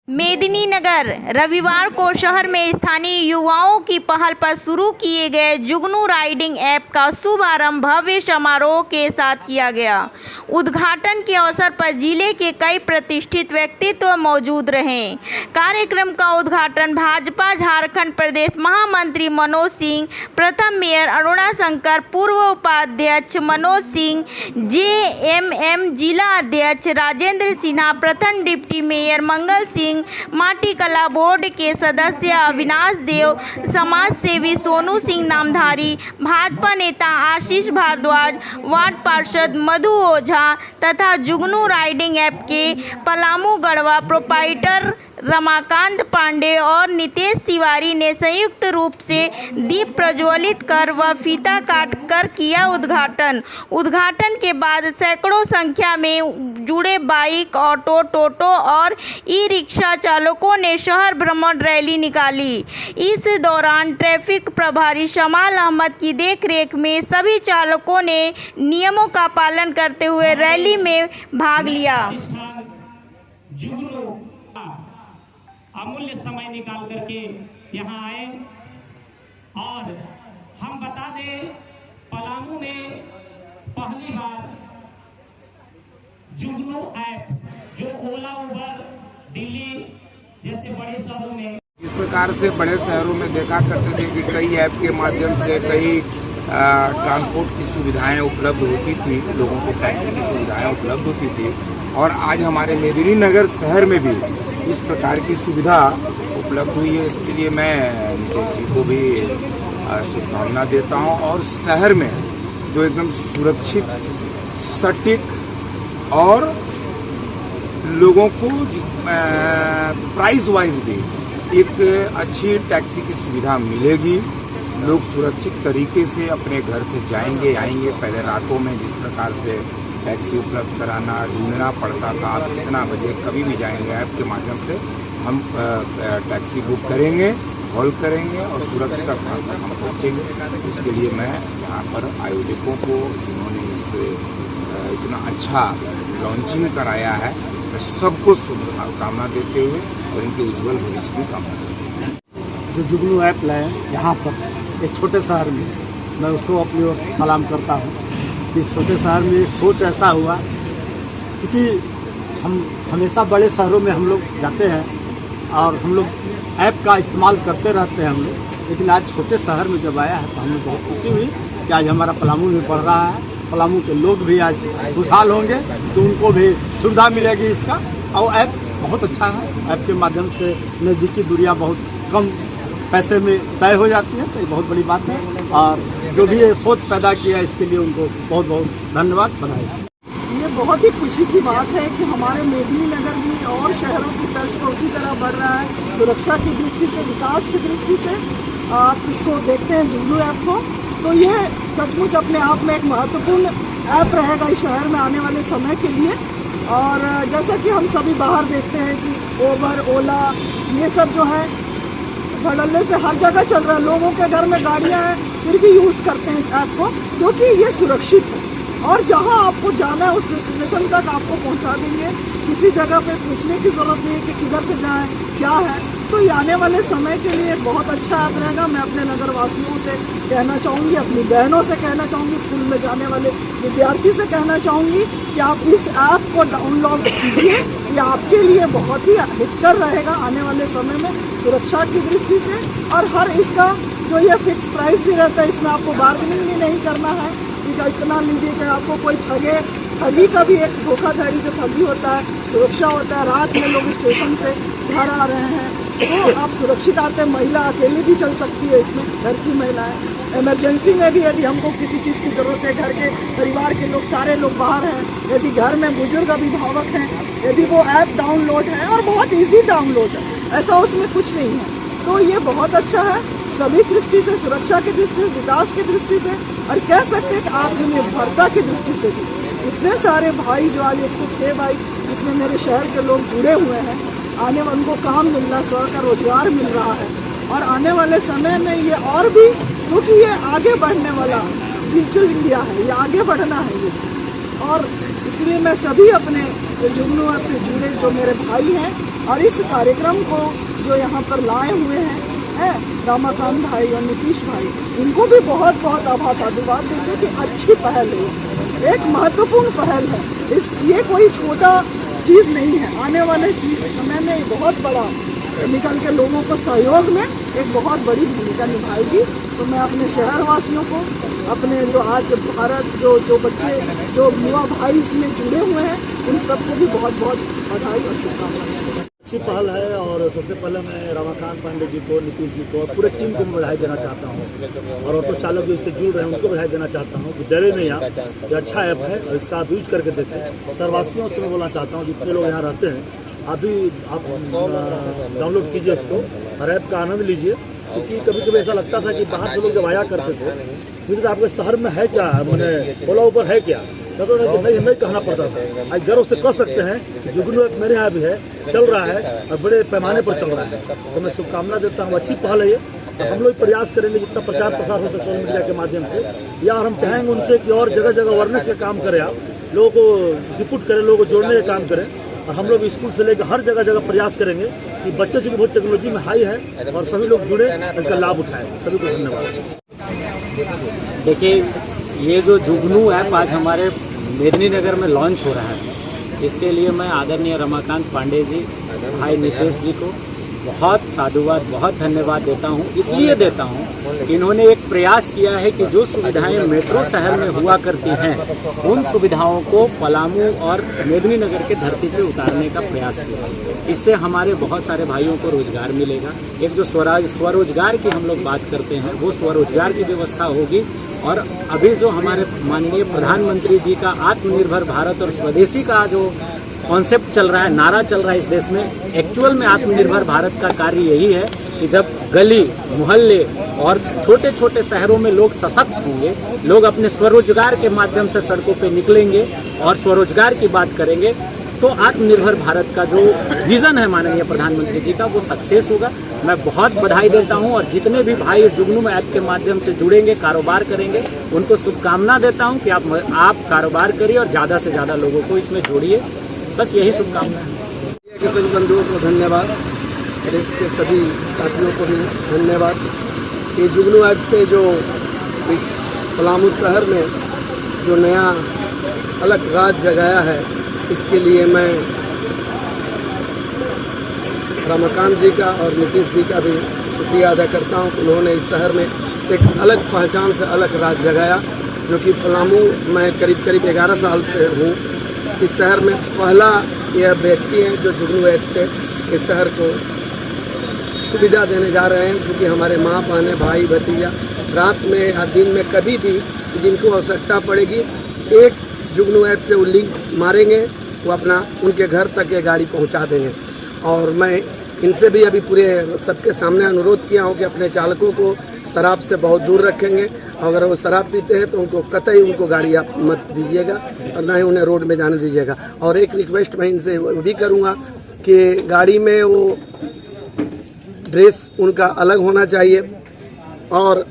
मेदिनीनगर रविवार को शहर में स्थानीय युवाओं की पहल पर शुरू किए गए जुगनू राइडिंग ऐप का शुभारंभ भव्य समारोह के साथ किया गया। उद्घाटन के अवसर पर जिले के कई प्रतिष्ठित व्यक्तित्व मौजूद रहे। कार्यक्रम का उद्घाटन भाजपा झारखंड प्रदेश महामंत्री मनोज सिंह, प्रथम मेयर अरुणा शंकर, पूर्व उपाध्यक्ष मनोज सिंह, जेएमएम जिला अध्यक्ष राजेंद्र सिन्हा, प्रथम डिप्टी मेयर मंगल सिंह, माटी कला बोर्ड के सदस्य अविनाश देव, समाज सेवी सोनू सिंह नामधारी, भाजपा नेता आशीष भारद्वाज, वार्ड पार्षद मधु ओझा तथा जुगनू राइडिंग ऐप के पलामू गढ़वा प्रोपाइटर रमाकांत पांडे और नितेश तिवारी ने संयुक्त रूप से दीप प्रज्वलित कर व फीता काट कर किया उद्घाटन। उद्घाटन के बाद सैकड़ों संख्या में जुड़े बाइक, ऑटो, टोटो और ई रिक्शा चालकों ने शहर भ्रमण रैली निकाली। इस दौरान ट्रैफिक प्रभारी शमाल अहमद की देखरेख में सभी चालकों ने नियमों का पालन करते हुए रैली में भाग लिया। अमूल्य समय निकाल करके यहाँ आए और हम बता दें, पलामू में पहली बार जुगनू ऐप जो ओला, उबर, दिल्ली जैसे बड़े शहरों में इस प्रकार से बड़े शहरों में देखा करते थे कि कई ऐप के माध्यम से कई ट्रांसपोर्ट की सुविधाएं उपलब्ध होती थी, लोगों को टैक्सी की सुविधाएं उपलब्ध होती थी और आज हमारे मेदिनीनगर शहर में भी इस प्रकार की सुविधा उपलब्ध हुई है। इसके लिए मैं नितेश जी को भी शुभकामना देता हूं और शहर में जो एकदम सुरक्षित, सटीक और लोगों को प्राइस वाइज भी एक अच्छी टैक्सी की सुविधा मिलेगी। लोग सुरक्षित तरीके से अपने घर से जाएंगे आएंगे। पहले रातों में जिस प्रकार से टैक्सी उपलब्ध कराना, ढूंढना पड़ता था, आप कितना बजे कभी भी जाएंगे, ऐप के माध्यम से हम टैक्सी बुक करेंगे, कॉल करेंगे और सुरक्षित स्थान तक हम पहुँचेंगे। इसके लिए मैं यहाँ पर आयोजकों को, जिन्होंने इस इतना अच्छा लॉन्चिंग कराया है, मैं सबको शुभकामना देते हुए और इनके उज्जवल भविष्य की कामना करते हैं। जो जुगनू ऐप लाए यहाँ पर एक छोटे शहर में, मैं उसको अपनी ओर सलाम करता हूँ। इस छोटे शहर में एक सोच ऐसा हुआ, क्योंकि हम हमेशा बड़े शहरों में हम लोग जाते हैं और हम लोग ऐप का इस्तेमाल करते रहते हैं हम लोग, लेकिन आज छोटे शहर में जब आया है तो हमें बहुत खुशी हुई कि आज हमारा पलामू में बढ़ रहा है। पलामू के लोग भी आज खुशहाल होंगे तो उनको भी सुविधा मिलेगी इसका। और ऐप बहुत अच्छा है, ऐप के माध्यम से नज़दीकी दूरियाँ बहुत कम पैसे में तय हो जाती है, तो ये बहुत बड़ी बात है। और जो भी ये सोच पैदा किया इसके लिए उनको बहुत बहुत धन्यवाद बनाया। ये बहुत ही खुशी की बात है कि हमारे मेदिनीनगर भी और शहरों की तर्ज पर उसी तरह बढ़ रहा है। सुरक्षा की दृष्टि से, विकास की दृष्टि से आप इसको देखते हैं जुगनू ऐप को, तो ये सचमुच अपने आप में एक महत्वपूर्ण ऐप रहेगा इस शहर में आने वाले समय के लिए। और जैसा कि हम सभी बाहर देखते हैं कि उबर, ओला, ये सब जो है धड़ल्ले से हर जगह चल रहा है। लोगों के घर में गाड़ियां हैं फिर भी यूज़ करते हैं इस ऐप को, क्योंकि ये सुरक्षित है और जहां आपको जाना है उस डेस्टिनेशन तक आपको पहुंचा देंगे। किसी जगह पे पूछने की ज़रूरत नहीं है कि किधर से जाएं, क्या है। तो ये आने वाले समय के लिए एक बहुत अच्छा ऐप रहेगा। मैं अपने नगर वासियों से कहना चाहूँगी, अपनी बहनों से कहना चाहूँगी, स्कूल में जाने वाले विद्यार्थी से कहना चाहूँगी कि आप इस ऐप को डाउनलोड कीजिए। ये आपके लिए बहुत ही हितकर रहेगा आने वाले समय में सुरक्षा की दृष्टि से। और हर इसका जो ये फिक्स प्राइस भी रहता है, इसमें आपको बार्गेनिंग भी नहीं करना है कि इतना लीजिए, चाहे आपको कोई ठगे। ठगी का भी एक धोखाधड़ी जो ठगी होता है, सुरक्षा होता है। रात में लोग स्टेशन से घर आ रहे हैं तो आप सुरक्षित आते हैं। महिला अकेली भी चल सकती है इसमें, घर की महिलाएं। इमरजेंसी में भी यदि हमको किसी चीज़ की ज़रूरत है, घर के परिवार के लोग सारे लोग बाहर हैं, यदि घर में बुजुर्ग अभिभावक हैं, यदि वो ऐप डाउनलोड है और बहुत ईजी डाउनलोड है, ऐसा उसमें कुछ नहीं है, तो ये बहुत अच्छा है सभी दृष्टि से, सुरक्षा की दृष्टि से, विकास की दृष्टि से, और कह सकते हैं कि आत्मनिर्भरता की दृष्टि से भी। इतने सारे भाई जो आज 106 भाई जिसमें मेरे शहर के लोग जुड़े हुए हैं, आने वाले उनको काम मिल रहा है, स्व का रोजगार मिल रहा है। और आने वाले समय में ये और भी, क्योंकि ये आगे बढ़ने वाला डिजिटल इंडिया है, ये आगे बढ़ना है। ये और इसलिए मैं सभी अपने जुगनू ऐप से जुड़े जो मेरे भाई हैं और इस कार्यक्रम को जो यहाँ पर लाए हुए हैं रामाकांत भाई और नीतीश भाई, इनको भी बहुत बहुत आभार साधुवाद देते कि अच्छी पहल है, एक महत्वपूर्ण पहल है। ये कोई छोटा चीज़ नहीं है, आने वाले समय में बहुत बड़ा निकल के लोगों को सहयोग में एक बहुत बड़ी भूमिका निभाएगी। तो मैं अपने शहर वासियों को, अपने जो आज भारत जो बच्चे जो युवा भाई इसमें जुड़े हुए हैं, उन सबको भी बहुत बहुत बधाई और शुभकामनाएं। अच्छी पहल है और सबसे पहले मैं रमाकांत पांडे जी को, नीतीश जी को और पूरे टीम को मैं बधाई देना चाहता हूँ और ऑटो चालक जो इससे जुड़ रहे हैं उनको बधाई देना चाहता हूँ कि डरे नहीं आप, ये अच्छा ऐप है और इसका आप यूज करके देखें। शहरवासियों से मैं बोलना चाहता हूँ जितने लोग यहाँ रहते हैं अभी आप डाउनलोड कीजिए इसको और ऐप का आनंद लीजिए, क्योंकि कभी कभी ऐसा लगता था कि बाहर से लोग जब आया करते थे मुझे तो आपके शहर में है क्या, मैंने बोला ऊपर है क्या, तो नहीं कहना पड़ता था। आज गर्व से कह सकते हैं कि जुगनू ऐप मेरे यहाँ भी है, चल रहा है और बड़े पैमाने पर चल रहा है। तो मैं शुभकामना देता हूँ, अच्छी पहल है ये। तो हम लोग प्रयास करेंगे जितना प्रचार प्रसार हो सोशल मीडिया के माध्यम से, या हम चाहेंगे उनसे कि और जगह जगह अवेयरनेस का काम करें, आप लोगों को डिपुट करें, लोगों को जोड़ने का काम करें। और हम लोग स्कूल से लेकर हर जगह जगह प्रयास करेंगे कि बच्चे जो बहुत टेक्नोलॉजी में हाई है और सभी लोग जुड़े इसका लाभ उठाएं। सभी को धन्यवाद। देखिए, ये जो जुगनू ऐप आज हमारे मेदिनीनगर में लॉन्च हो रहा है, इसके लिए मैं आदरणीय रमाकांत पांडे जी, भाई नीतीश जी को बहुत साधुवाद, बहुत धन्यवाद देता हूं। इसलिए देता हूं कि इन्होंने एक प्रयास किया है कि जो सुविधाएं मेट्रो शहर में हुआ करती हैं, उन सुविधाओं को पलामू और मेदिनीनगर के धरती पे उतारने का प्रयास किया। इससे हमारे बहुत सारे भाइयों को रोजगार मिलेगा। एक जो स्वरोजगार की हम लोग बात करते हैं, वो स्वरोजगार की व्यवस्था होगी। और अभी जो हमारे माननीय प्रधानमंत्री जी का आत्मनिर्भर भारत और स्वदेशी का जो कॉन्सेप्ट चल रहा है, नारा चल रहा है इस देश में, एक्चुअल में आत्मनिर्भर भारत का कार्य यही है कि जब गली मोहल्ले और छोटे छोटे शहरों में लोग सशक्त होंगे, लोग अपने स्वरोजगार के माध्यम से सड़कों पे निकलेंगे और स्वरोजगार की बात करेंगे, तो आत्मनिर्भर भारत का जो विजन है माननीय प्रधानमंत्री जी का, वो सक्सेस होगा। मैं बहुत बधाई देता हूं और जितने भी भाई इस जुगनू ऐप के माध्यम से जुड़ेंगे, कारोबार करेंगे, उनको शुभकामना देता हूं कि आप कारोबार करिए और ज़्यादा से ज़्यादा लोगों को इसमें जोड़िए। बस यही शुभकामना है। के सभी बंधुओं को धन्यवाद और इसके सभी साथियों को भी धन्यवाद। ये जुगनू ऐप से जो इस पलामू शहर में जो नया अलग राज जगाया है, इसके लिए मैं रमाकांत जी का और नीतीश जी का भी शुक्रिया अदा करता हूँ। उन्होंने इस शहर में एक अलग पहचान से अलग राज जगाया, जो कि पलामू मैं करीब 11 साल से हूँ। इस शहर में पहला यह व्यक्ति है जो जुगनू ऐप से इस शहर को सुविधा देने जा रहे हैं, क्योंकि हमारे माँ बहने भाई भतीजा रात में या दिन में कभी भी जिनको आवश्यकता पड़ेगी, एक जुगनू ऐप से वो लिंक मारेंगे, वो अपना उनके घर तक ये गाड़ी पहुंचा देंगे। और मैं इनसे भी अभी पूरे सबके सामने अनुरोध किया हूं कि अपने चालकों को शराब से बहुत दूर रखेंगे। अगर वो शराब पीते हैं तो उनको कतई उनको गाड़ी आप मत दीजिएगा और ना ही उन्हें रोड में जाने दीजिएगा। और एक रिक्वेस्ट मैं इनसे वो भी करूँगा कि गाड़ी में वो ड्रेस उनका अलग होना चाहिए और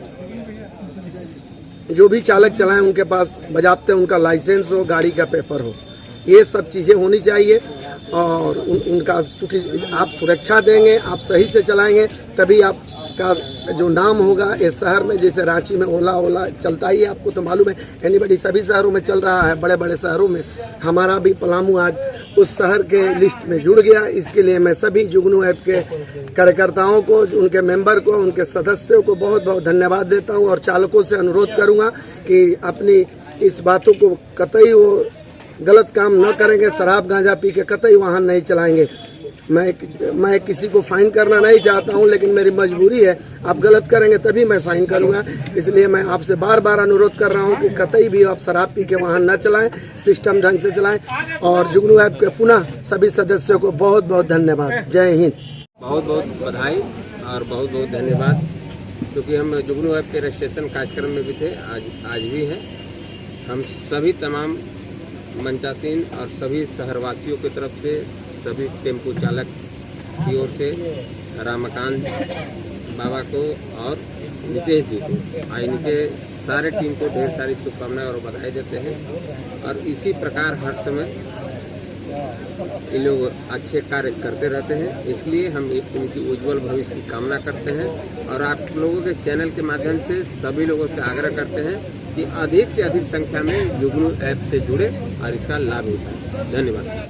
जो भी चालक चलाएं उनके पास बजाते उनका लाइसेंस हो, गाड़ी का पेपर हो, ये सब चीज़ें होनी चाहिए। और उनका चूँकि आप सुरक्षा देंगे, आप सही से चलाएंगे, तभी आपका जो नाम होगा इस शहर में। जैसे रांची में ओला चलता ही है, आपको तो मालूम है, एनीबडी सभी शहरों में चल रहा है, बड़े बड़े शहरों में। हमारा भी पलामू आज उस शहर के लिस्ट में जुड़ गया। इसके लिए मैं सभी जुगनू ऐप के कार्यकर्ताओं को, उनके मेंबर को, उनके सदस्यों को बहुत बहुत धन्यवाद देता हूं और चालकों से अनुरोध करूंगा कि अपनी इस बातों को कतई वो गलत काम न करेंगे, शराब गांजा पी के कतई वाहन नहीं चलाएंगे। मैं किसी को फाइन करना नहीं चाहता हूं, लेकिन मेरी मजबूरी है, आप गलत करेंगे तभी मैं फाइन करूंगा। इसलिए मैं आपसे बार बार अनुरोध कर रहा हूं कि कतई भी आप शराब पी के वाहन न चलाएं, सिस्टम ढंग से चलाएं। और जुगनू ऐप के पुनः सभी सदस्यों को बहुत बहुत धन्यवाद। जय हिंद। बहुत बहुत बधाई और बहुत बहुत धन्यवाद, क्योंकि हम जुगनू ऐप के रजिस्ट्रेशन कार्यक्रम में भी थे, आज भी हैं। हम सभी तमाम मंचासीन और सभी शहरवासियों की तरफ से, सभी टेम्पो चालक की ओर से रमाकांत बाबा को और नीतीश जी को, इनके सारे टीम को ढेर सारी शुभकामनाएं और बधाई देते हैं और इसी प्रकार हर समय ये लोग अच्छे कार्य करते रहते हैं। इसलिए हम इनकी उज्जवल भविष्य की कामना करते हैं और आप लोगों के चैनल के माध्यम से सभी लोगों से आग्रह करते हैं कि अधिक से अधिक संख्या में जुगनू ऐप से जुड़े और इसका लाभ उठाएं। धन्यवाद।